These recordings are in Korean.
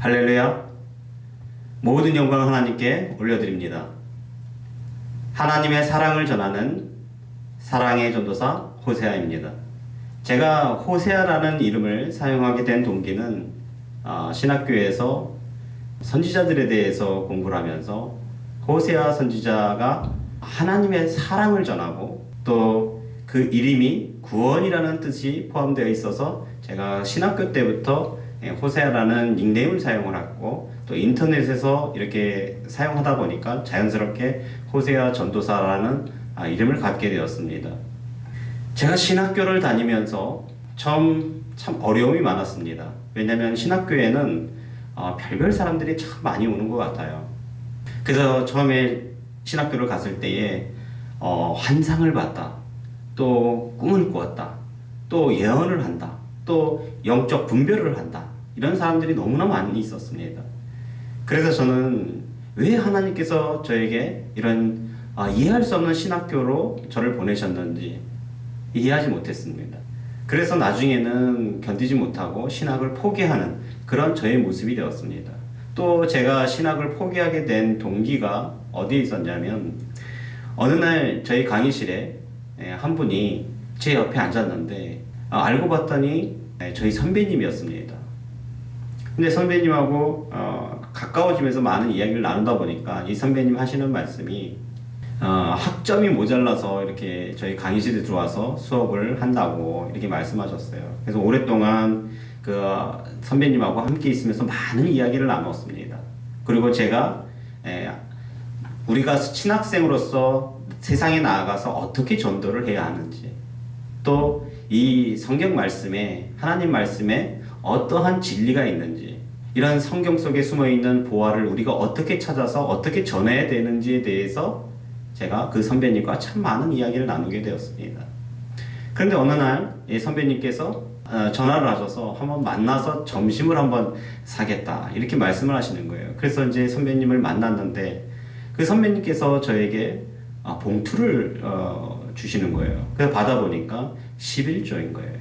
할렐루야. 모든 영광 하나님께 올려드립니다. 하나님의 사랑을 전하는 사랑의 전도사 호세아입니다. 제가 호세아라는 이름을 사용하게 된 동기는 신학교에서 선지자들에 대해서 공부를 하면서 호세아 선지자가 하나님의 사랑을 전하고 또 그 이름이 구원이라는 뜻이 포함되어 있어서 제가 신학교 때부터 호세아라는 닉네임을 사용을 했고 또 인터넷에서 이렇게 사용하다 보니까 자연스럽게 호세아 전도사라는 이름을 갖게 되었습니다. 제가 신학교를 다니면서 처음 참 어려움이 많았습니다. 왜냐하면 신학교에는 별별 사람들이 참 많이 오는 것 같아요. 그래서 처음에 신학교를 갔을 때에 환상을 봤다, 또 꿈을 꾸었다, 또 예언을 한다, 또 영적 분별을 한다, 이런 사람들이 너무나 많이 있었습니다. 그래서 저는 왜 하나님께서 저에게 이런 이해할 수 없는 신학교로 저를 보내셨는지 이해하지 못했습니다. 그래서 나중에는 견디지 못하고 신학을 포기하는 그런 저의 모습이 되었습니다. 또 제가 신학을 포기하게 된 동기가 어디에 있었냐면, 어느 날 저희 강의실에 한 분이 제 옆에 앉았는데 알고 봤더니 저희 선배님이었습니다. 근데 선배님하고 가까워지면서 많은 이야기를 나누다 보니까 이 선배님 하시는 말씀이 학점이 모자라서 이렇게 저희 강의실에 들어와서 수업을 한다고 이렇게 말씀하셨어요. 그래서 오랫동안 그 선배님하고 함께 있으면서 많은 이야기를 나눴습니다. 그리고 제가 우리가 신학생으로서 세상에 나아가서 어떻게 전도를 해야 하는지, 또 이 성경 말씀에, 하나님 말씀에 어떠한 진리가 있는지, 이런 성경 속에 숨어있는 보화를 우리가 어떻게 찾아서 어떻게 전해야 되는지에 대해서 제가 그 선배님과 참 많은 이야기를 나누게 되었습니다. 그런데 어느 날 이 선배님께서 전화를 하셔서 한번 만나서 점심을 한번 사겠다, 이렇게 말씀을 하시는 거예요. 그래서 이제 선배님을 만났는데 그 선배님께서 저에게 봉투를 주시는 거예요. 그래서 받아보니까 11조인 거예요.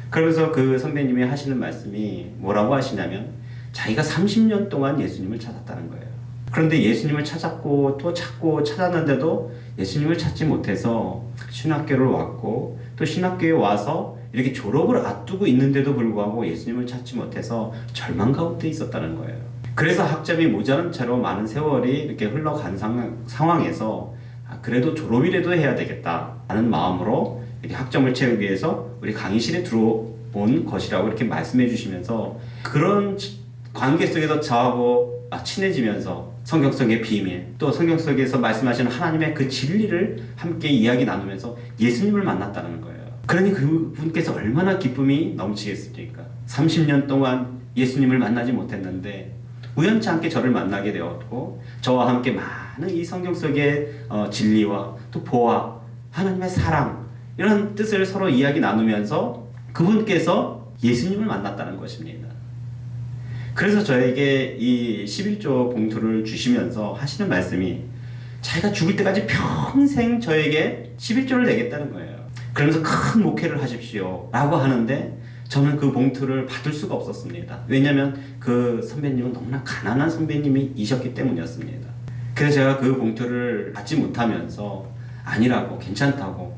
그러면서 그 선배님이 하시는 말씀이 뭐라고 하시냐면, 자기가 30년 동안 예수님을 찾았다는 거예요. 그런데 예수님을 찾았고 또 찾고 찾았는데도 예수님을 찾지 못해서 신학교를 왔고, 또 신학교에 와서 이렇게 졸업을 앞두고 있는데도 불구하고 예수님을 찾지 못해서 절망 가운데 있었다는 거예요. 그래서 학점이 모자란 채로 많은 세월이 이렇게 흘러간 상황에서 그래도 졸업이라도 해야 되겠다라는 마음으로 이렇게 학점을 채우기 위해서 우리 강의실에 들어온 것이라고 이렇게 말씀해 주시면서, 그런 관계 속에서 저하고 친해지면서 성경 속의 비밀, 또 성경 속에서 말씀하시는 하나님의 그 진리를 함께 이야기 나누면서 예수님을 만났다는 거예요. 그러니 그분께서 얼마나 기쁨이 넘치겠습니까? 30년 동안 예수님을 만나지 못했는데 우연치 않게 저를 만나게 되었고, 저와 함께 많은 이 성경 속의 진리와 또 보화, 하나님의 사랑, 이런 뜻을 서로 이야기 나누면서 그분께서 예수님을 만났다는 것입니다. 그래서 저에게 이 11조 봉투를 주시면서 하시는 말씀이, 자기가 죽을 때까지 평생 저에게 11조를 내겠다는 거예요. 그러면서 큰 목회를 하십시오 라고 하는데, 저는 그 봉투를 받을 수가 없었습니다. 왜냐하면 그 선배님은 너무나 가난한 선배님이셨기 때문이었습니다. 그래서 제가 그 봉투를 받지 못하면서 아니라고, 괜찮다고,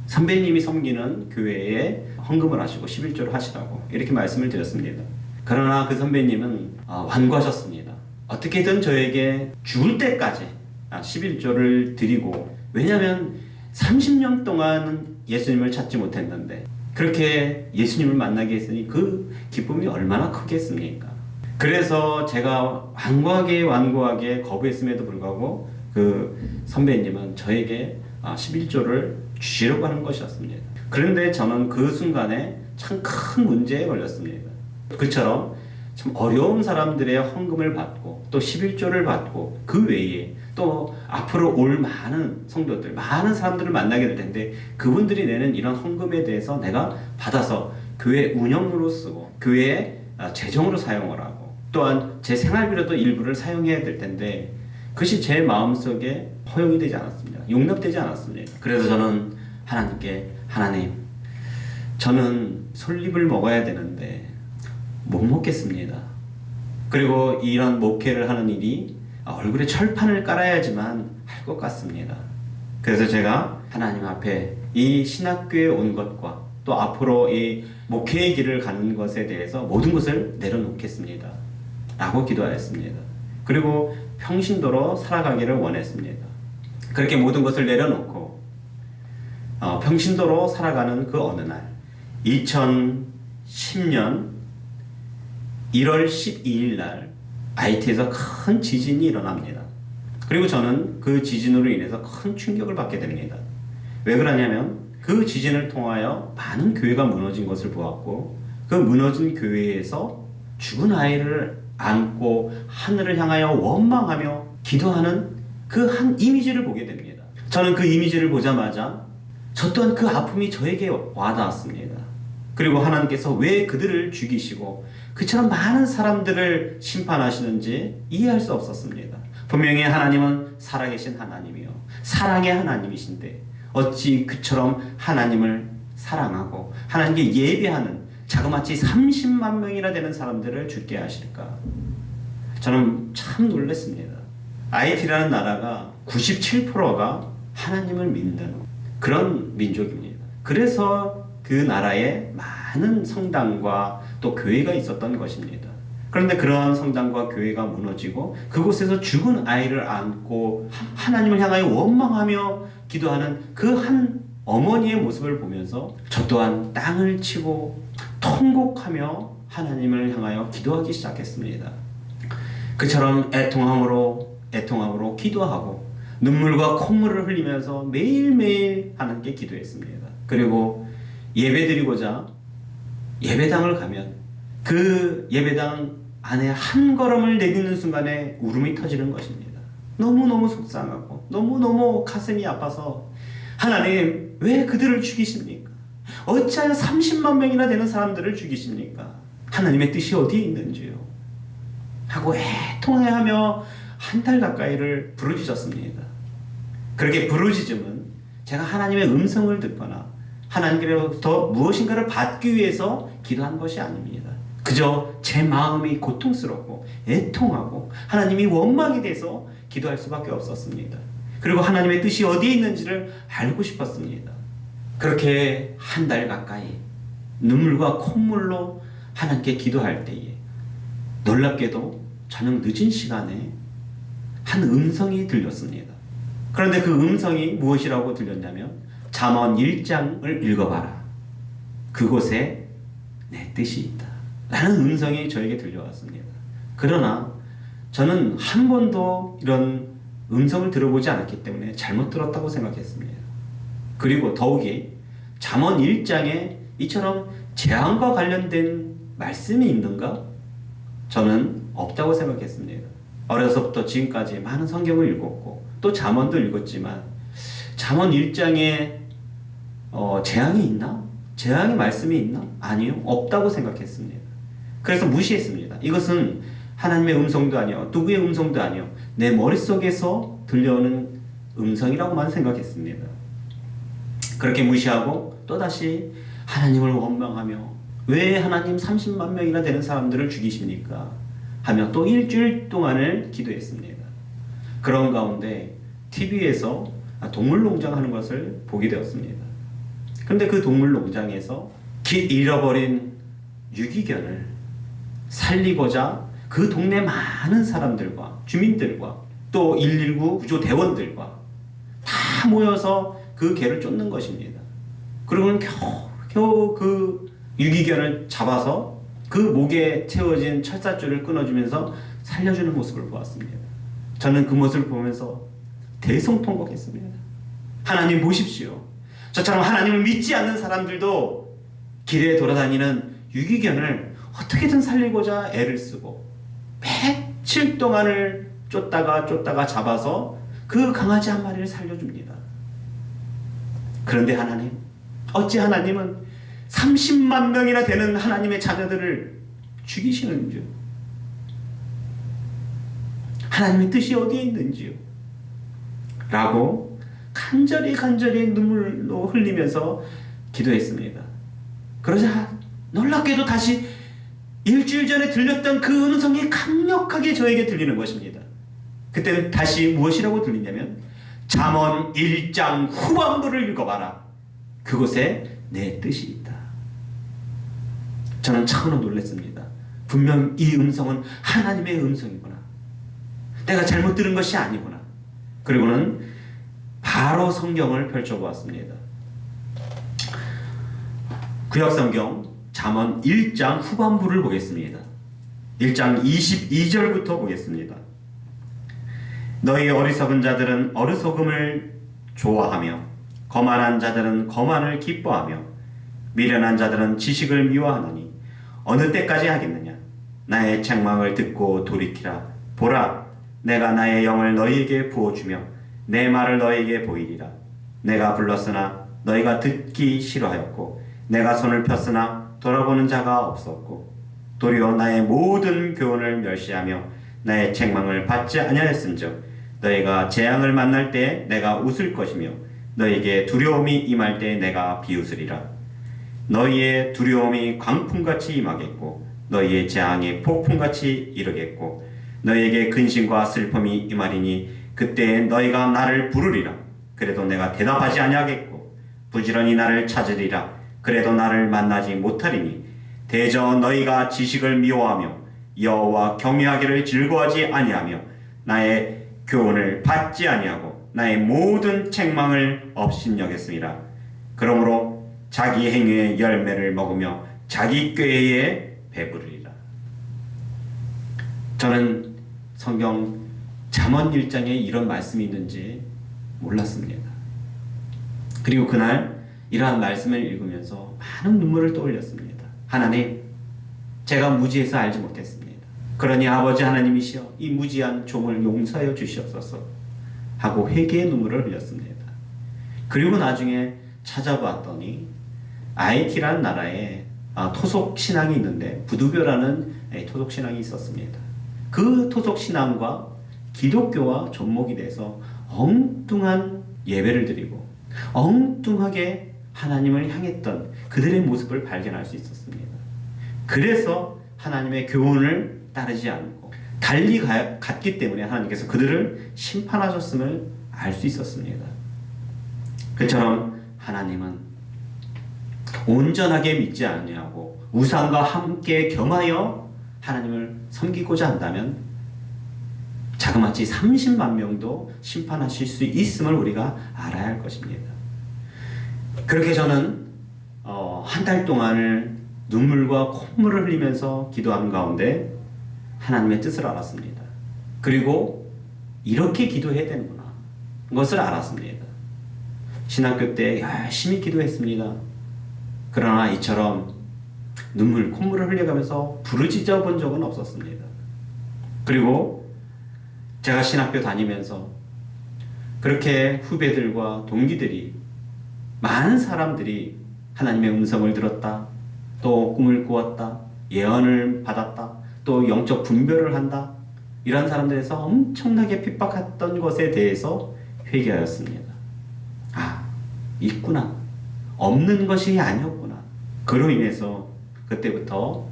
선배님이 섬기는 교회에 헌금을 하시고 11조를 하시라고 이렇게 말씀을 드렸습니다. 그러나 그 선배님은 완고하셨습니다. 어떻게든 저에게 죽을 때까지 11조를 드리고, 왜냐하면 30년 동안 예수님을 찾지 못했는데 그렇게 예수님을 만나게 했으니 그 기쁨이 얼마나 크겠습니까? 그래서 제가 완고하게 거부했음에도 불구하고 그 선배님은 저에게 11조를 주시려고 하는 것이었습니다. 그런데 저는 그 순간에 참 큰 문제에 걸렸습니다. 그처럼 참 어려운 사람들의 헌금을 받고 또 11조를 받고 그 외에 또 앞으로 올 많은 성도들, 많은 사람들을 만나게 될 텐데 그분들이 내는 이런 헌금에 대해서 내가 받아서 교회 운영으로 쓰고 교회의 재정으로 사용을 하고, 또한 제 생활비로도 일부를 사용해야 될 텐데 그것이 제 마음속에 허용이 되지 않았습니다. 용납되지 않았습니다. 그래서 저는 하나님께, 하나님, 저는 솔잎을 먹어야 되는데 못 먹겠습니다. 그리고 이런 목회를 하는 일이 얼굴에 철판을 깔아야지만 할 것 같습니다. 그래서 제가 하나님 앞에 이 신학교에 온 것과 또 앞으로 이 목회의 길을 가는 것에 대해서 모든 것을 내려놓겠습니다 라고 기도하였습니다. 그리고 평신도로 살아가기를 원했습니다. 그렇게 모든 것을 내려놓고 평신도로 살아가는 그 어느 날 2010년 1월 12일 날 IT에서 큰 지진이 일어납니다. 그리고 저는 그 지진으로 인해서 큰 충격을 받게 됩니다. 왜 그러냐면 그 지진을 통하여 많은 교회가 무너진 것을 보았고 그 무너진 교회에서 죽은 아이를 안고 하늘을 향하여 원망하며 기도하는 그 한 이미지를 보게 됩니다. 저는 그 이미지를 보자마자 저 또한 그 아픔이 저에게 와닿았습니다. 그리고 하나님께서 왜 그들을 죽이시고 그처럼 많은 사람들을 심판하시는지 이해할 수 없었습니다. 분명히 하나님은 살아계신 하나님이요 사랑의 하나님이신데 어찌 그처럼 하나님을 사랑하고 하나님께 예배하는 자그마치 30만 명이나 되는 사람들을 죽게 하실까? 저는 참 놀랐습니다. IT라는 나라가 97%가 하나님을 믿는 그런 민족입니다. 그래서 그 나라에 많은 성당과 또 교회가 있었던 것입니다. 그런데 그러한 성당과 교회가 무너지고 그곳에서 죽은 아이를 안고 하나님을 향하여 원망하며 기도하는 그 한 어머니의 모습을 보면서 저 또한 땅을 치고 통곡하며 하나님을 향하여 기도하기 시작했습니다. 그처럼 애통함으로 기도하고 눈물과 콧물을 흘리면서 매일매일 하나님께 기도했습니다. 그리고 예배드리고자 예배당을 가면 그 예배당 안에 한 걸음을 내딛는 순간에 울음이 터지는 것입니다. 너무너무 속상하고 너무너무 가슴이 아파서 하나님 왜 그들을 죽이십니까? 어찌하여 30만 명이나 되는 사람들을 죽이십니까? 하나님의 뜻이 어디에 있는지요? 하고 애통해하며 한 달 가까이를 부르짖었습니다. 그렇게 부르짖음은 제가 하나님의 음성을 듣거나 하나님께로부터 무엇인가를 받기 위해서 기도한 것이 아닙니다. 그저 제 마음이 고통스럽고 애통하고 하나님이 원망이 돼서 기도할 수밖에 없었습니다. 그리고 하나님의 뜻이 어디에 있는지를 알고 싶었습니다. 그렇게 한 달 가까이 눈물과 콧물로 하나님께 기도할 때에 놀랍게도 저녁 늦은 시간에 한 음성이 들렸습니다. 그런데 그 음성이 무엇이라고 들렸냐면 잠언 1장을 읽어봐라. 그곳에 내 뜻이 있다. 라는 음성이 저에게 들려왔습니다. 그러나 저는 한 번도 이런 음성을 들어보지 않았기 때문에 잘못 들었다고 생각했습니다. 그리고 더욱이 잠언 1장에 이처럼 재앙과 관련된 말씀이 있는가? 저는 없다고 생각했습니다. 어려서부터 지금까지 많은 성경을 읽었고 또 잠언도 읽었지만 잠언 1장에 재앙이 있나? 재앙의 말씀이 있나? 아니요. 없다고 생각했습니다. 그래서 무시했습니다. 이것은 하나님의 음성도 아니요 누구의 음성도 아니요 내 머릿속에서 들려오는 음성이라고만 생각했습니다. 그렇게 무시하고 또다시 하나님을 원망하며 왜 하나님 30만 명이나 되는 사람들을 죽이십니까? 하며 또 일주일 동안을 기도했습니다. 그런 가운데 TV에서 동물농장 하는 것을 보게 되었습니다. 그런데 그 동물농장에서 잃어버린 유기견을 살리고자 그 동네 많은 사람들과 주민들과 또 119 구조대원들과 다 모여서 그 개를 쫓는 것입니다. 그러고는 겨우 그 유기견을 잡아서 그 목에 채워진 철사줄을 끊어주면서 살려주는 모습을 보았습니다. 저는 그 모습을 보면서 대성통곡했습니다. 하나님 보십시오. 저처럼 하나님을 믿지 않는 사람들도 길에 돌아다니는 유기견을 어떻게든 살리고자 애를 쓰고 며칠 동안을 쫓다가 잡아서 그 강아지 한 마리를 살려줍니다. 그런데 하나님, 어찌 하나님은 30만 명이나 되는 하나님의 자녀들을 죽이시는지요? 하나님의 뜻이 어디에 있는지요? 라고 간절히 눈물로 흘리면서 기도했습니다. 그러자 놀랍게도 다시 일주일 전에 들렸던 그 음성이 강력하게 정확하게 저에게 들리는 것입니다. 그때는 다시 무엇이라고 들리냐면 잠언 1장 후반부를 읽어봐라. 그곳에 내 뜻이 있다. 저는 참으로 놀랐습니다. 분명 이 음성은 하나님의 음성이구나. 내가 잘못 들은 것이 아니구나. 그리고는 바로 성경을 펼쳐보았습니다. 구약성경 잠언 1장 후반부를 보겠습니다. 1장 22절부터 보겠습니다. 너희 어리석은 자들은 어리석음을 좋아하며 거만한 자들은 거만을 기뻐하며 미련한 자들은 지식을 미워하나니 어느 때까지 하겠느냐. 나의 책망을 듣고 돌이키라. 보라, 내가 나의 영을 너희에게 부어주며 내 말을 너희에게 보이리라. 내가 불렀으나 너희가 듣기 싫어하였고 내가 손을 폈으나 돌아보는 자가 없었고 도리어 나의 모든 교훈을 멸시하며 나의 책망을 받지 아니하였은즉 너희가 재앙을 만날 때 내가 웃을 것이며 너희에게 두려움이 임할 때 내가 비웃으리라. 너희의 두려움이 광풍같이 임하겠고 너희의 재앙이 폭풍같이 이르겠고 너희에게 근심과 슬픔이 임하리니 그때 너희가 나를 부르리라. 그래도 내가 대답하지 아니하겠고 부지런히 나를 찾으리라. 그래도 나를 만나지 못하리니 대저 너희가 지식을 미워하며 여호와 경외하기를 즐거워하지 아니하며 나의 교훈을 받지 아니하고 나의 모든 책망을 업신여겼습니다. 그러므로 자기 행위의 열매를 먹으며 자기 꾀에 배부르리라. 저는 성경 잠언 1장에 이런 말씀이 있는지 몰랐습니다. 그리고 그날 이러한 말씀을 읽으면서 많은 눈물을 떠올렸습니다. 하나님, 제가 무지해서 알지 못했습니다. 그러니 아버지 하나님이시여 이 무지한 종을 용서하여 주시옵소서 하고 회개의 눈물을 흘렸습니다. 그리고 나중에 찾아봤더니 IT라는 나라에 토속 신앙이 있는데 부두교라는 토속 신앙이 있었습니다. 그 토속 신앙과 기독교와 접목이 돼서 엉뚱한 예배를 드리고 엉뚱하게 하나님을 향했던 그들의 모습을 발견할 수 있었습니다. 그래서 하나님의 교훈을 따르지 않고 달리 갔기 때문에 하나님께서 그들을 심판하셨음을 알 수 있었습니다. 그처럼 하나님은 온전하게 믿지 아니하고 우상과 함께 겸하여 하나님을 섬기고자 한다면 자그마치 30만 명도 심판하실 수 있음을 우리가 알아야 할 것입니다. 그렇게 저는 한 달 동안을 눈물과 콧물을 흘리면서 기도하는 가운데 하나님의 뜻을 알았습니다. 그리고 이렇게 기도해야 되는구나 것을 알았습니다. 신학교 때 열심히 기도했습니다. 그러나 이처럼 눈물, 콧물을 흘려가면서 부르짖어 본 적은 없었습니다. 그리고 제가 신학교 다니면서 그렇게 후배들과 동기들이 많은 사람들이 하나님의 음성을 들었다, 또 꿈을 꾸었다, 예언을 받았다, 또 영적 분별을 한다, 이런 사람들에서 엄청나게 핍박했던 것에 대해서 회개하였습니다. 아, 있구나. 없는 것이 아니었구나. 그로 인해서 그때부터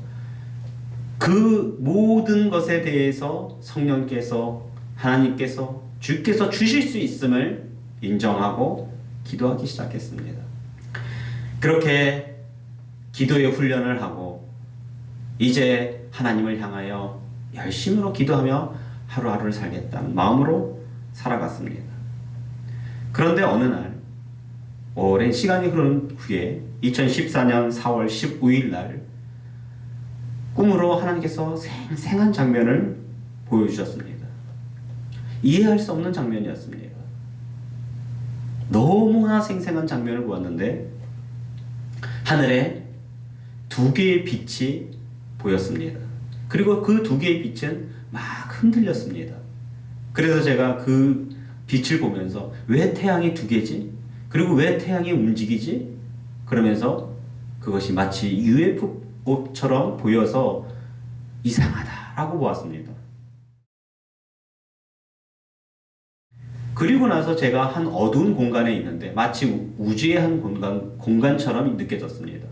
그 모든 것에 대해서 성령께서, 하나님께서, 주께서 주실 수 있음을 인정하고 기도하기 시작했습니다. 그렇게 기도의 훈련을 하고 이제 하나님을 향하여 열심으로 기도하며 하루하루를 살겠다는 마음으로 살아갔습니다. 그런데 어느 날 오랜 시간이 흐른 후에 2014년 4월 15일 날 꿈으로 하나님께서 생생한 장면을 보여주셨습니다. 이해할 수 없는 장면이었습니다. 너무나 생생한 장면을 보았는데 하늘에 두 개의 빛이 보였습니다. 그리고 그 두 개의 빛은 막 흔들렸습니다. 그래서 제가 그 빛을 보면서 왜 태양이 두 개지? 그리고 왜 태양이 움직이지? 그러면서 그것이 마치 UFO처럼 보여서 이상하다라고 보았습니다. 그리고 나서 제가 한 어두운 공간에 있는데 마치 우주의 한 공간처럼 느껴졌습니다.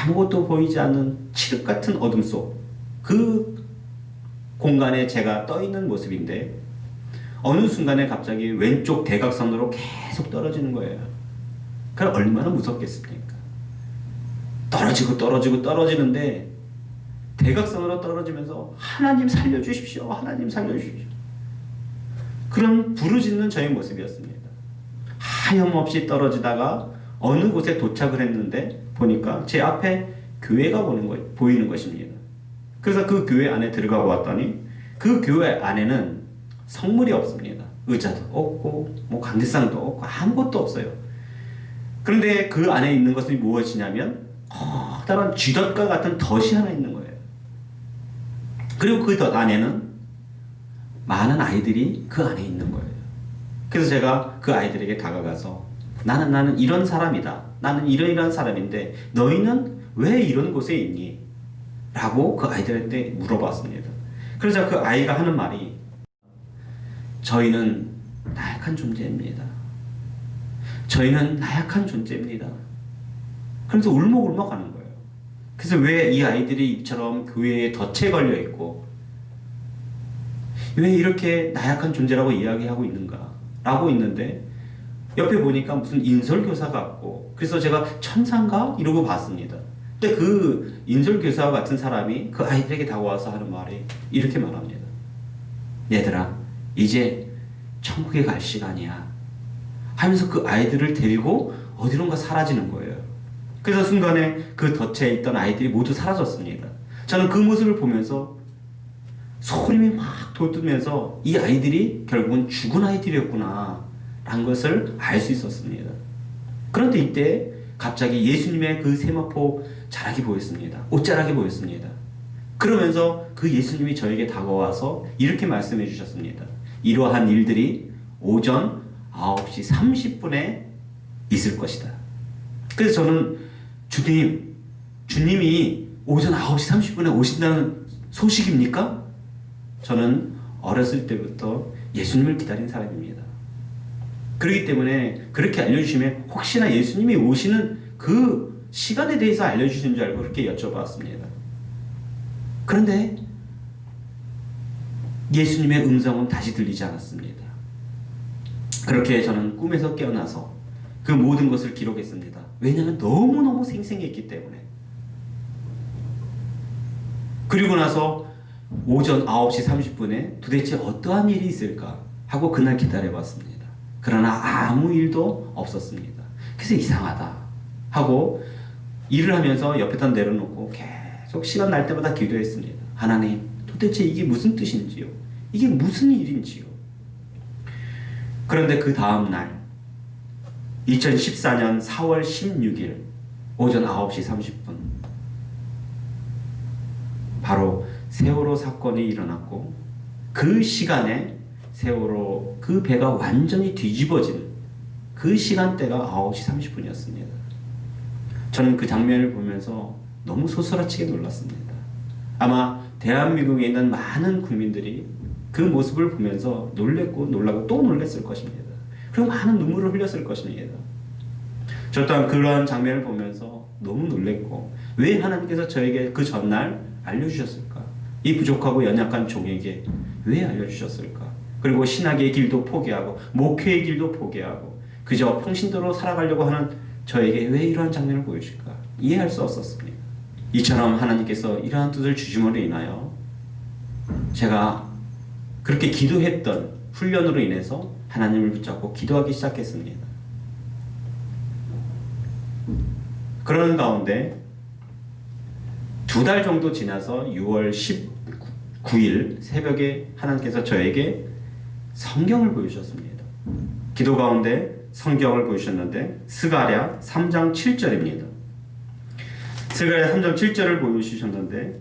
아무것도 보이지 않는 칠흑 같은 어둠 속 그 공간에 제가 떠 있는 모습인데 어느 순간에 갑자기 왼쪽 대각선으로 계속 떨어지는 거예요. 그럼 얼마나 무섭겠습니까? 떨어지는데 대각선으로 떨어지면서 하나님 살려주십시오. 하나님 살려주십시오. 그런 부르짖는 저의 모습이었습니다. 하염없이 떨어지다가 어느 곳에 도착을 했는데 보니까 제 앞에 교회가 보이는 것입니다. 그래서 그 교회 안에 들어가고 왔더니 그 교회 안에는 성물이 없습니다. 의자도 없고 관계상도 없고 아무것도 없어요. 그런데 그 안에 있는 것이 무엇이냐면 커다란 쥐덫과 같은 덫이 하나 있는 거예요. 그리고 그 덫 안에는 많은 아이들이 그 안에 있는 거예요. 그래서 제가 그 아이들에게 다가가서 나는 이런 사람이다. 나는 이런 사람인데 너희는 왜 이런 곳에 있니? 라고 그 아이들한테 물어봤습니다. 그러자 그 아이가 하는 말이 저희는 나약한 존재입니다. 저희는 나약한 존재입니다. 그래서 울먹울먹 하는 거예요. 그래서 왜 이 아이들이 이처럼 교회에 덫에 걸려 있고 왜 이렇게 나약한 존재라고 이야기하고 있는가? 라고 있는데 옆에 보니까 무슨 인설교사 같고 그래서 제가 천사인가? 이러고 봤습니다. 근데 그 인설교사 같은 사람이 그 아이들에게 다가와서 하는 말이 이렇게 말합니다. 얘들아, 이제 천국에 갈 시간이야. 하면서 그 아이들을 데리고 어디론가 사라지는 거예요. 그래서 순간에 그 덫에 있던 아이들이 모두 사라졌습니다. 저는 그 모습을 보면서 소름이 막 돋으면서 이 아이들이 결국은 죽은 아이들이었구나 라는 것을 알 수 있었습니다. 그런데 이때 갑자기 예수님의 그 세마포 자락이 보였습니다. 옷자락이 보였습니다. 그러면서 그 예수님이 저에게 다가와서 이렇게 말씀해 주셨습니다. 이러한 일들이 오전 9시 30분에 있을 것이다. 그래서 저는 주님이 오전 9시 30분에 오신다는 소식입니까? 저는 어렸을 때부터 예수님을 기다린 사람입니다. 그렇기 때문에 그렇게 알려주시면 혹시나 예수님이 오시는 그 시간에 대해서 알려주시는 줄 알고 그렇게 여쭤봤습니다. 그런데 예수님의 음성은 다시 들리지 않았습니다. 그렇게 저는 꿈에서 깨어나서 그 모든 것을 기록했습니다. 왜냐하면 너무너무 생생했기 때문에. 그리고 나서 오전 9시 30분에 도대체 어떠한 일이 있을까 하고 그날 기다려봤습니다. 그러나 아무 일도 없었습니다. 그래서 이상하다 하고 일을 하면서 옆에다 내려놓고 계속 시간 날 때마다 기도했습니다. 하나님, 도대체 이게 무슨 뜻인지요? 이게 무슨 일인지요? 그런데 그 다음 날 2014년 4월 16일 오전 9시 30분 바로 세월호 사건이 일어났고 그 시간에 세월호 그 배가 완전히 뒤집어진 그 시간대가 9시 30분이었습니다. 저는 그 장면을 보면서 너무 소스라치게 놀랐습니다. 아마 대한민국에 있는 많은 국민들이 그 모습을 보면서 놀랬고 놀라고 또 놀랬을 것입니다. 그리고 많은 눈물을 흘렸을 것입니다. 저 또한 그러한 장면을 보면서 너무 놀랬고 왜 하나님께서 저에게 그 전날 알려주셨을까? 이 부족하고 연약한 종에게 왜 알려주셨을까? 그리고 신학의 길도 포기하고 목회의 길도 포기하고 그저 평신도로 살아가려고 하는 저에게 왜 이러한 장면을 보여줄까? 이해할 수 없었습니다. 이처럼 하나님께서 이러한 뜻을 주심으로 인하여 제가 그렇게 기도했던 훈련으로 인해서 하나님을 붙잡고 기도하기 시작했습니다. 그러는 가운데 2달 정도 지나서 6월 19일 새벽에 하나님께서 저에게 성경을 보여주셨습니다. 기도 가운데 성경을 보여주셨는데 스가랴 3장 7절입니다. 스가랴 3장 7절을 보여주셨는데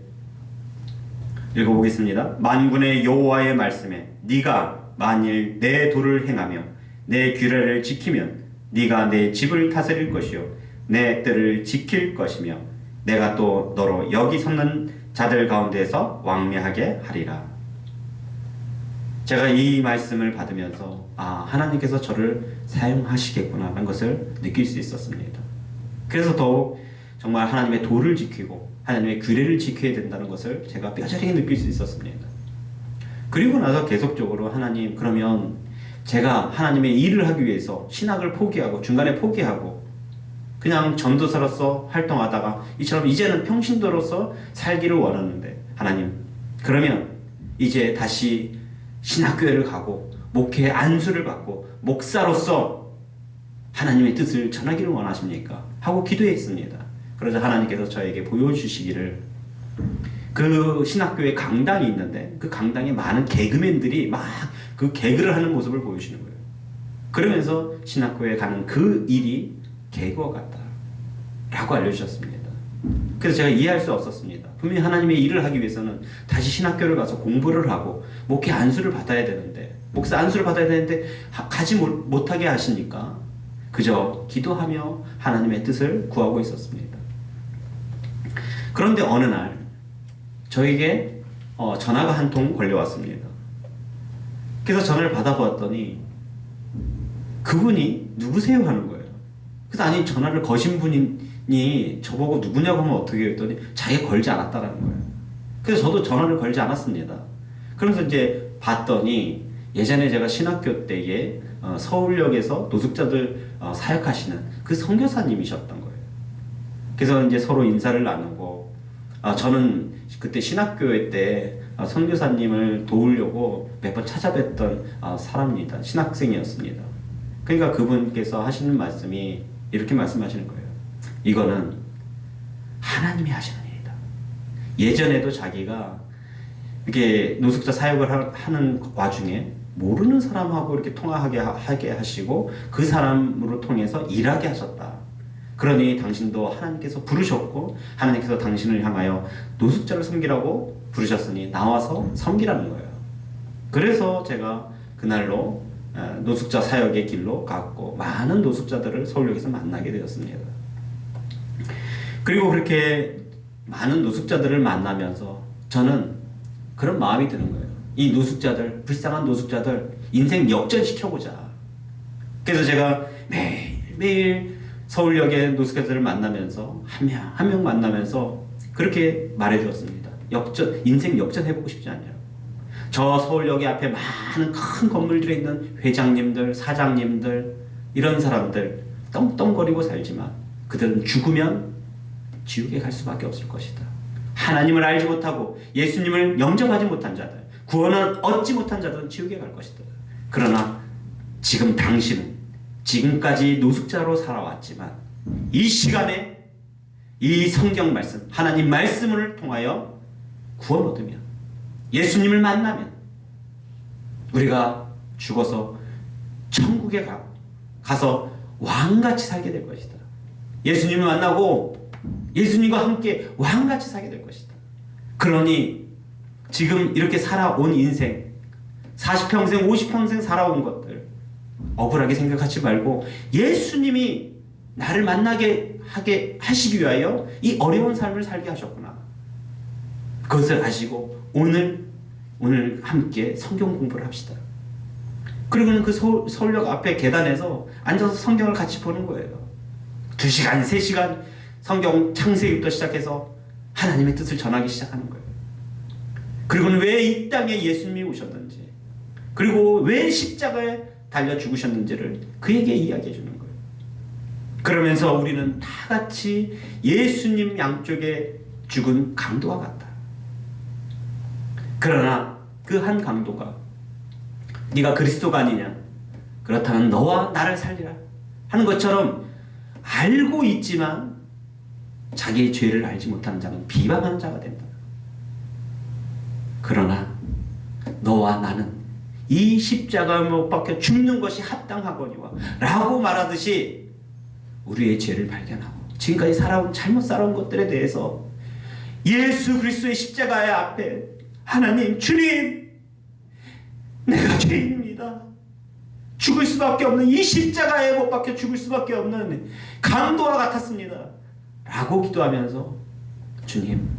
읽어보겠습니다. 만군의 여호와의 말씀에 네가 만일 내 도를 행하며 내 규례를 지키면 네가 내 집을 다스릴 것이요 내 뜰을 지킬 것이며 내가 또 너로 여기 섰는 자들 가운데에서 왕래하게 하리라. 제가 이 말씀을 받으면서 하나님께서 저를 사용하시겠구나라는 것을 느낄 수 있었습니다. 그래서 더욱 정말 하나님의 도를 지키고 하나님의 규례를 지켜야 된다는 것을 제가 뼈저리게 느낄 수 있었습니다. 그리고 나서 계속적으로 하나님, 그러면 제가 하나님의 일을 하기 위해서 신학을 포기하고 중간에 포기하고 그냥 전도사로서 활동하다가 이처럼 이제는 평신도로서 살기를 원하는데, 하나님, 그러면 이제 다시 신학교회를 가고 목회 안수를 받고 목사로서 하나님의 뜻을 전하기를 원하십니까? 하고 기도했습니다. 그러자 하나님께서 저에게 보여주시기를, 그 신학교에 강당이 있는데 그 강당에 많은 개그맨들이 막 그 개그를 하는 모습을 보여주시는 거예요. 그러면서 신학교에 가는 그 일이 개그와 같다 라고 알려주셨습니다. 그래서 제가 이해할 수 없었습니다. 분명히 하나님의 일을 하기 위해서는 다시 신학교를 가서 공부를 하고 목회 안수를 받아야 되는데, 목사 안수를 받아야 되는데 가지 못하게 하시니까 그저 기도하며 하나님의 뜻을 구하고 있었습니다. 그런데 어느 날 저에게 전화가 한 통 걸려왔습니다. 그래서 전화를 받아보았더니 그분이 누구세요? 하는 거예요. 그래서 아니, 전화를 거신 분이 저보고 누구냐고 하면 어떻게 했더니 자기가 걸지 않았다라는 거예요. 그래서 저도 전화를 걸지 않았습니다. 그래서 이제 봤더니 예전에 제가 신학교 때에 서울역에서 노숙자들 사역하시는 그 선교사님이셨던 거예요. 그래서 이제 서로 인사를 나누고, 저는 그때 신학교회 때 선교사님을 도우려고 몇 번 찾아뵀던 사람입니다. 신학생이었습니다. 그러니까 그분께서 하시는 말씀이 이렇게 말씀하시는 거예요. 이거는 하나님이 하시는 일이다. 예전에도 자기가 이렇게 노숙자 사역을 하는 와중에 모르는 사람하고 이렇게 통화하게 하시고 그 사람으로 통해서 일하게 하셨다. 그러니 당신도 하나님께서 부르셨고 하나님께서 당신을 향하여 노숙자를 섬기라고 부르셨으니 나와서 섬기라는 거예요. 그래서 제가 그날로 노숙자 사역의 길로 갔고 많은 노숙자들을 서울역에서 만나게 되었습니다. 그리고 그렇게 많은 노숙자들을 만나면서 저는 그런 마음이 드는 거예요. 이 노숙자들, 불쌍한 노숙자들 인생 역전시켜보자. 그래서 제가 매일 서울역의 노숙자들을 만나면서 한 명 만나면서 그렇게 말해주었습니다. 인생 역전해보고 싶지 않냐고. 저 서울역에 앞에 많은 큰 건물들에 있는 회장님들, 사장님들, 이런 사람들 떵떵거리고 살지만 그들은 죽으면 지옥에 갈 수밖에 없을 것이다. 하나님을 알지 못하고 예수님을 영접하지 못한 자들, 구원을 얻지 못한 자들은 지옥에 갈 것이다. 그러나 지금 당신은 지금까지 노숙자로 살아왔지만 이 시간에 이 성경 말씀, 하나님 말씀을 통하여 구원 얻으면, 예수님을 만나면 우리가 죽어서 천국에 가서 왕같이 살게 될 것이다. 예수님을 만나고 예수님과 함께 왕같이 살게 될 것이다. 그러니 지금 이렇게 살아온 인생, 40평생, 50평생 살아온 것들 억울하게 생각하지 말고 예수님이 나를 만나게 하게 하시기 위하여 이 어려운 삶을 살게 하셨구나. 그것을 아시고 오늘 함께 성경 공부를 합시다. 그리고는 그 서울역 앞에 계단에서 앉아서 성경을 같이 보는 거예요. 2시간, 3시간 성경 창세기부터 시작해서 하나님의 뜻을 전하기 시작하는 거예요. 그리고는 왜 이 땅에 예수님이 오셨는지, 그리고 왜 십자가에 달려 죽으셨는지를 그에게 이야기해 주는 거예요. 그러면서 우리는 다 같이 예수님 양쪽에 죽은 강도와 같다. 그러나 그 한 강도가 네가 그리스도가 아니냐, 그렇다면 너와 나를 살리라 하는 것처럼 알고 있지만 자기의 죄를 알지 못하는 자는 비방하는 자가 된다. 그러나 너와 나는 이 십자가에 못 박혀 죽는 것이 합당하거니와 라고 말하듯이 우리의 죄를 발견하고 지금까지 잘못 살아온 것들에 대해서 예수 그리스도의 십자가의 앞에 하나님, 주님, 내가 죄인입니다. 죽을 수밖에 없는, 이 십자가에 못 박혀 죽을 수밖에 없는 강도와 같았습니다 라고 기도하면서 주님,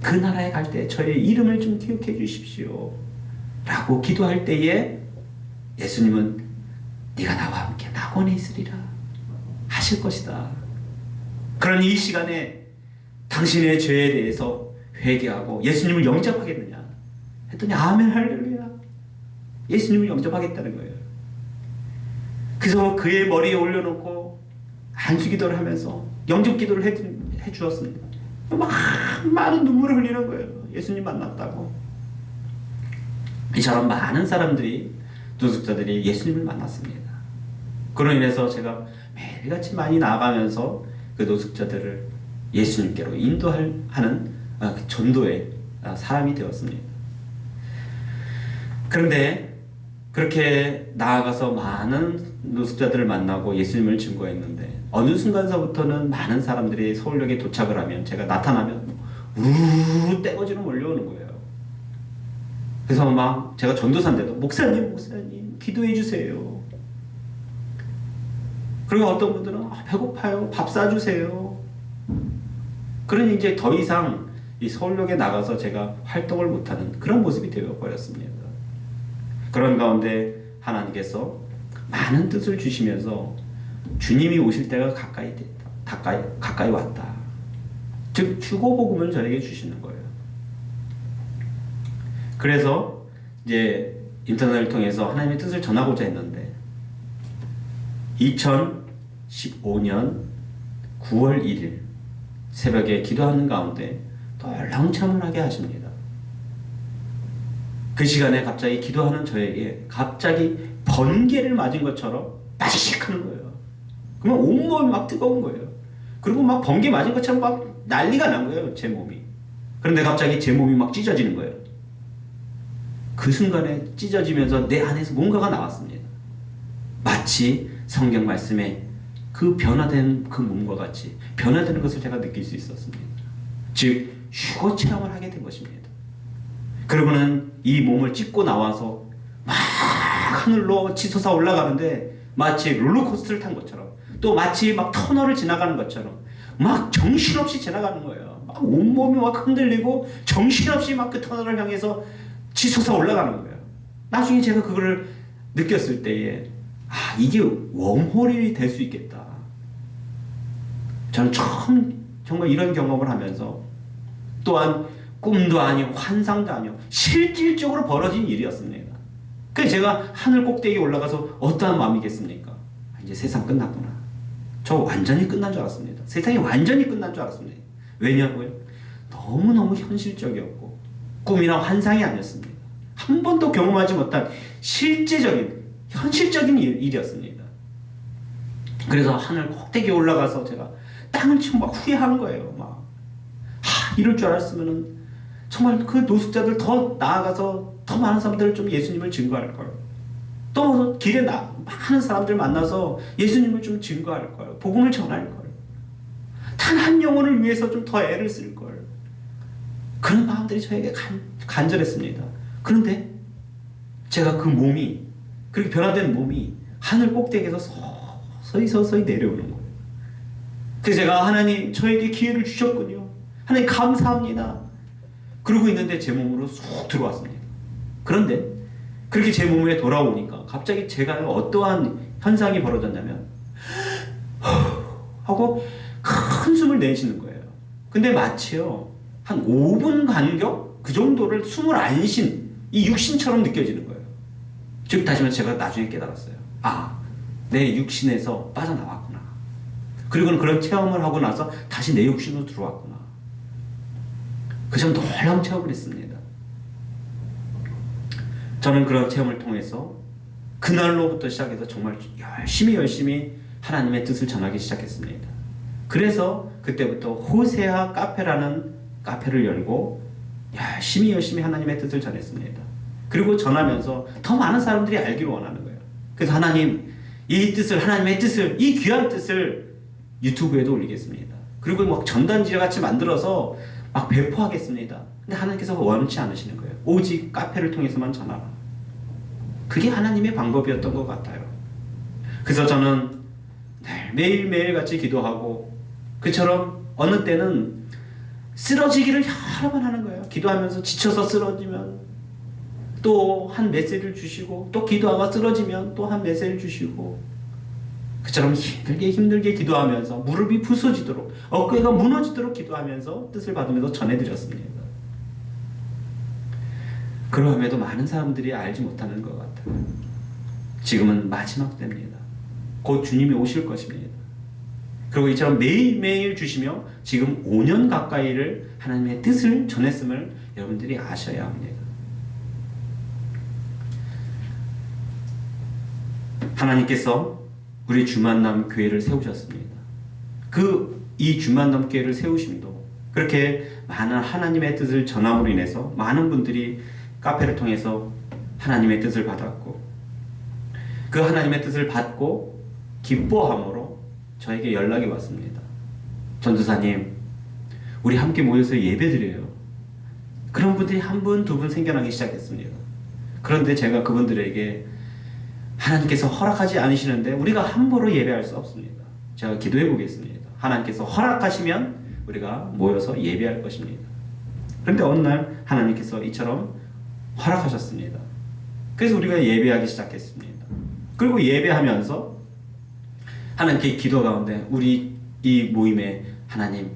그 나라에 갈 때 저의 이름을 좀 기억해 주십시오 라고 기도할 때에 예수님은 네가 나와 함께 낙원에 있으리라 하실 것이다. 그런 이 시간에 당신의 죄에 대해서 회개하고 예수님을 영접하겠느냐, 했더니 아멘 할렐루야. 예수님을 영접하겠다는 거예요. 그래서 그의 머리에 올려놓고 안수기도를 하면서 영접기도를 해 주었습니다. 막 많은 눈물을 흘리는 거예요. 예수님 만났다고. 이처럼 많은 사람들이, 노숙자들이 예수님을 만났습니다. 그로 인해서 제가 매일같이 많이 나아가면서 그 노숙자들을 예수님께로 인도하는 전도의 사람이 되었습니다. 그런데 그렇게 나아가서 많은 노숙자들을 만나고 예수님을 증거했는데 어느 순간서부터는 많은 사람들이 서울역에 도착을 하면, 제가 나타나면 우르르 떼거지로 몰려오는 거예요. 그래서 막 제가 전도사인데도 목사님 기도해 주세요. 그리고 어떤 분들은 배고파요, 밥 사주세요. 그러니 이제 더 이상 이 서울역에 나가서 제가 활동을 못하는 그런 모습이 되어버렸습니다. 그런 가운데 하나님께서 많은 뜻을 주시면서 주님이 오실 때가 가까이 왔다. 즉 휴거복음을 저에게 주시는 거예요. 그래서 이제 인터넷을 통해서 하나님의 뜻을 전하고자 했는데 2015년 9월 1일 새벽에 기도하는 가운데 놀라운 체험을 하게 하십니다. 그 시간에 갑자기 기도하는 저에게 갑자기 번개를 맞은 것처럼 빠시식 하는 거예요. 그러면 온몸이 막 뜨거운 거예요. 그리고 막 번개 맞은 것처럼 막 난리가 난 거예요, 제 몸이. 그런데 갑자기 제 몸이 막 찢어지는 거예요. 그 순간에 찢어지면서 내 안에서 뭔가가 나왔습니다. 마치 성경 말씀에 그 변화된 그 몸과 같이 변화되는 것을 제가 느낄 수 있었습니다. 즉 휴거 체험을 하게 된 것입니다. 그러고는 이 몸을 찢고 나와서 막 하늘로 치솟아 올라가는데 마치 롤러코스터를 탄 것처럼, 또 마치 막 터널을 지나가는 것처럼 막 정신없이 지나가는 거예요. 막 온몸이 막 흔들리고 정신없이 막 그 터널을 향해서 치솟아 올라가는 거예요. 나중에 제가 그거를 느꼈을 때에 이게 웜홀이 될 수 있겠다. 저는 처음 정말 이런 경험을 하면서, 또한 꿈도 아니고 환상도 아니고 실질적으로 벌어진 일이었습니다. 그래서 제가 하늘 꼭대기에 올라가서 어떠한 마음이겠습니까? 이제 세상 끝났구나. 저 완전히 끝난 줄 알았습니다. 세상이 완전히 끝난 줄 알았습니다. 왜냐고요? 너무너무 현실적이었고 꿈이나 환상이 아니었습니다. 한 번도 경험하지 못한 실제적인 현실적인 일이었습니다. 그래서 하늘 꼭대기에 올라가서 제가 땅을 치고 막 후회하는 거예요. 이럴 줄 알았으면은 정말 그 노숙자들 더 나아가서 더 많은 사람들을 좀 예수님을 증거할 걸. 또 길에 많은 사람들 만나서 예수님을 좀 증거할 걸. 복음을 전할 걸. 단 한 영혼을 위해서 좀 더 애를 쓸 걸. 그런 마음들이 저에게 간절했습니다. 그런데 제가 그 몸이, 그렇게 변화된 몸이 하늘 꼭대기에서 서서히 내려오는 거예요. 그래서 제가 하나님 저에게 기회를 주셨군요. 하나님 감사합니다. 그러고 있는데 제 몸으로 쏙 들어왔습니다. 그런데 그렇게 제 몸에 돌아오니까 갑자기 제가 어떠한 현상이 벌어졌냐면 하고 큰 숨을 내쉬는 거예요. 근데 마치요 한 5분 간격 그 정도를 숨을 안 쉰 이 육신처럼 느껴지는 거예요. 즉 다시 말해서 제가 나중에 깨달았어요. 내 육신에서 빠져나왔구나. 그리고는 그런 체험을 하고 나서 다시 내 육신으로 들어왔구나. 그전 놀라운 체험을 했습니다. 저는 그런 체험을 통해서 그날로부터 시작해서 정말 열심히 하나님의 뜻을 전하기 시작했습니다. 그래서 그때부터 호세아 카페라는 카페를 열고 열심히 하나님의 뜻을 전했습니다. 그리고 전하면서 더 많은 사람들이 알기를 원하는 거예요. 그래서 하나님의 뜻을, 이 귀한 뜻을 유튜브에도 올리겠습니다. 그리고 막 전단지 같이 만들어서 막 배포하겠습니다. 근데 하나님께서 원치 않으시는 거예요. 오직 카페를 통해서만 전하라. 그게 하나님의 방법이었던 것 같아요. 그래서 저는 매일매일 같이 기도하고, 그처럼 어느 때는 쓰러지기를 여러 번 하는 거예요. 기도하면서 지쳐서 쓰러지면 또 한 메시지를 주시고, 또 기도하다가 쓰러지면 또 한 메시지를 주시고, 그처럼 힘들게 기도하면서 무릎이 부서지도록, 어깨가 무너지도록 기도하면서 뜻을 받으면서 전해드렸습니다. 그러함에도 많은 사람들이 알지 못하는 것 같아요. 지금은 마지막 때입니다. 곧 주님이 오실 것입니다. 그리고 이처럼 매일매일 주시며 지금 5년 가까이를 하나님의 뜻을 전했음을 여러분들이 아셔야 합니다. 하나님께서 우리 주만남 교회를 세우셨습니다. 이 주만남 교회를 세우심도 그렇게 많은 하나님의 뜻을 전함으로 인해서 많은 분들이 카페를 통해서 하나님의 뜻을 받았고, 그 하나님의 뜻을 받고 기뻐함으로 저에게 연락이 왔습니다. 전도사님, 우리 함께 모여서 예배드려요. 그런 분들이 한 분, 두 분 생겨나기 시작했습니다. 그런데 제가 그분들에게 하나님께서 허락하지 않으시는데 우리가 함부로 예배할 수 없습니다. 제가 기도해 보겠습니다. 하나님께서 허락하시면 우리가 모여서 예배할 것입니다. 그런데 어느 날 하나님께서 이처럼 허락하셨습니다. 그래서 우리가 예배하기 시작했습니다. 그리고 예배하면서 하나님께 기도 가운데 우리 이 모임에 하나님,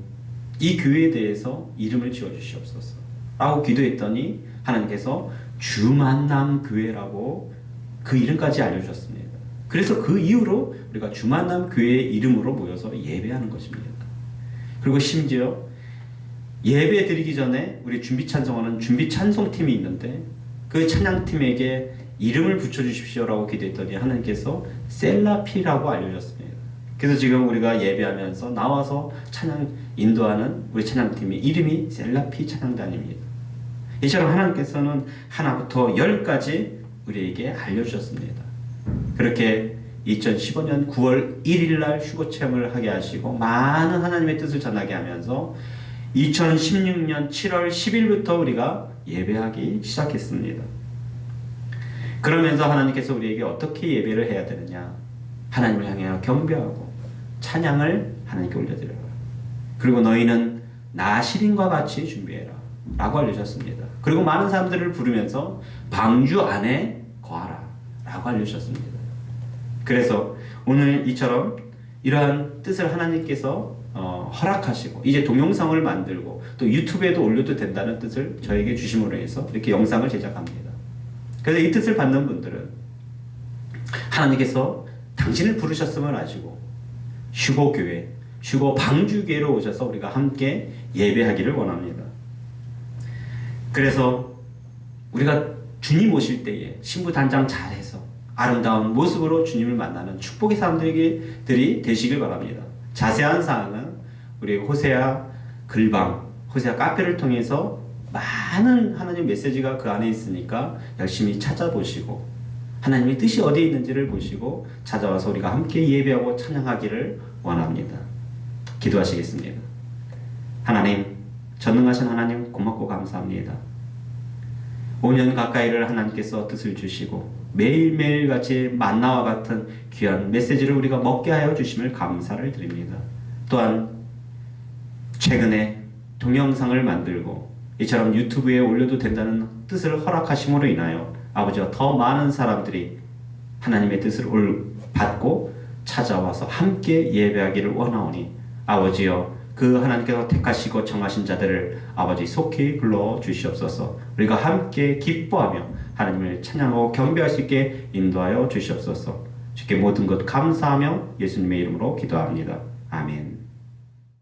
이 교회에 대해서 이름을 지어주시옵소서 라고 기도했더니 하나님께서 주만남 교회라고 그 이름까지 알려주셨습니다. 그래서 그 이후로 우리가 주만남 교회의 이름으로 모여서 예배하는 것입니다. 그리고 심지어 예배 드리기 전에 우리 준비 찬송하는 준비 찬송팀이 있는데 그 찬양팀에게 이름을 붙여주십시오라고 기도했더니 하나님께서 셀라피라고 알려주셨습니다. 그래서 지금 우리가 예배하면서 나와서 찬양 인도하는 우리 찬양팀의 이름이 셀라피 찬양단입니다. 이처럼 하나님께서는 하나부터 10까지 우리에게 알려주셨습니다. 그렇게 2015년 9월 1일 날 휴거 체험을 하게 하시고 많은 하나님의 뜻을 전하게 하면서 2016년 7월 10일부터 우리가 예배하기 시작했습니다. 그러면서 하나님께서 우리에게 어떻게 예배를 해야 되느냐, 하나님을 향해 경배하고 찬양을 하나님께 올려드려라. 그리고 너희는 나시린과 같이 준비해라 라고 알려주셨습니다. 그리고 많은 사람들을 부르면서 방주 안에 거하라 라고 알려주셨습니다. 그래서 오늘 이처럼 이러한 뜻을 하나님께서 허락하시고 이제 동영상을 만들고 또 유튜브에도 올려도 된다는 뜻을 저에게 주심으로 해서 이렇게 영상을 제작합니다. 그래서 이 뜻을 받는 분들은 하나님께서 당신을 부르셨음을 아시고 휴거교회, 휴거 방주교회로 오셔서 우리가 함께 예배하기를 원합니다. 그래서 우리가 주님 오실 때에 신부단장 잘해서 아름다운 모습으로 주님을 만나는 축복의 사람들이 되시길 바랍니다. 자세한 사항은 우리 호세아 글방, 호세아 카페를 통해서 많은 하나님 메시지가 그 안에 있으니까 열심히 찾아보시고 하나님의 뜻이 어디에 있는지를 보시고 찾아와서 우리가 함께 예배하고 찬양하기를 원합니다. 기도하시겠습니다. 하나님, 전능하신 하나님 고맙고 감사합니다. 5년 가까이를 하나님께서 뜻을 주시고 매일매일 같이 만나와 같은 귀한 메시지를 우리가 먹게 하여 주심을 감사를 드립니다. 또한 최근에 동영상을 만들고 이처럼 유튜브에 올려도 된다는 뜻을 허락하심으로 인하여 아버지와 더 많은 사람들이 하나님의 뜻을 받고 찾아와서 함께 예배하기를 원하오니 아버지여, 그 하나님께서 택하시고 정하신 자들을 아버지 속히 불러 주시옵소서. 우리가 함께 기뻐하며 하나님을 찬양하고 경배할 수 있게 인도하여 주시옵소서. 주께 모든 것 감사하며 예수님의 이름으로 기도합니다. 아멘.